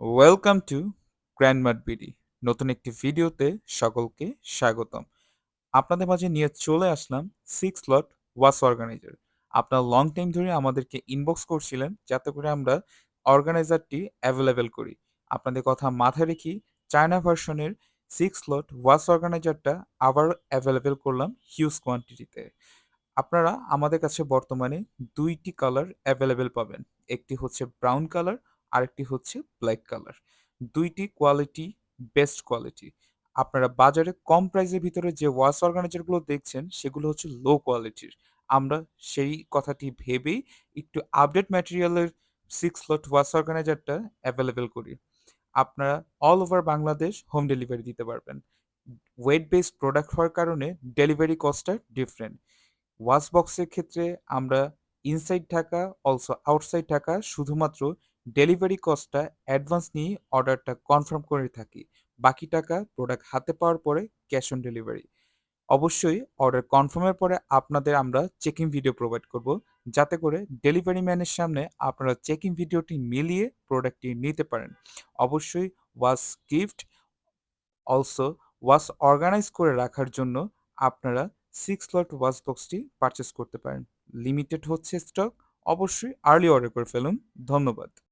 Welcome to গ্র্যান্ডমাট BD. নতুন একটি ভিডিওতে সকলকে স্বাগতম। আপনাদের মাঝে নিয়ে চলে আসলাম 6 স্লট ওয়াচ অর্গানাইজার। আপনারা লং টাইম ধরে আমাদেরকে ইনবক্স করছিলেন যাতে করে আমরা অর্গানাইজারটি অ্যাভেলেবেল করি। আপনাদের কথা মাথায় রেখে চায়না ভার্সনের 6 স্লট ওয়াচ অর্গানাইজারটা আবার অ্যাভেলেবেল করলাম হিউজ কোয়ান্টিটিতে। আপনারা আমাদের কাছে বর্তমানে ২টি কালার অ্যাভেলেবেল পাবেন। একটি হচ্ছে ব্রাউন কালার, আরেকটি হচ্ছে ব্ল্যাক কালার। ২টি কোয়ালিটি বেস্ট কোয়ালিটি। আপনারা বাজারে কম প্রাইসের ভিতরে যে ওয়াশ অর্গানাইজারগুলো দেখছেন সেগুলো হচ্ছে লো কোয়ালিটির। আমরা সেই কথাটি ভেবেই একটু আপডেট ম্যাটেরিয়ালের 6 স্লট ওয়াশ অর্গানাইজারটা অ্যাভেলেবেল করি। আপনারা all over Bangladesh home delivery দিতে পারবেন। ওয়েট বেসড প্রোডাক্ট হওয়ার কারণে ডেলিভারি কস্টটা ডিফারেন্ট। ওয়াচ বক্সের ক্ষেত্রে আমরা inside Dhaka also outside Dhaka শুধুমাত্র ডেলিভারি কস্টটা অ্যাডভান্স নিয়ে অর্ডারটা কনফার্ম করে থাকি। বাকি টাকা প্রোডাক্ট হাতে পাওয়ার পরে ক্যাশ অন ডেলিভারি। অবশ্যই অর্ডার কনফার্মের পরে আপনাদের আমরা চেকিং ভিডিও প্রোভাইড করব, যাতে করে ডেলিভারি ম্যানের সামনে আপনারা চেকিং ভিডিওটি মিলিয়ে প্রোডাক্টটি নিতে পারেন। অবশ্যই watch gift also watch organise করে রাখার জন্য আপনারা 6 স্লট ওয়াচ বক্সটি পারচেস করতে পারেন। লিমিটেড হচ্ছে স্টক, অবশ্যই আর্লি অর্ডার করে ফেলুন। ধন্যবাদ।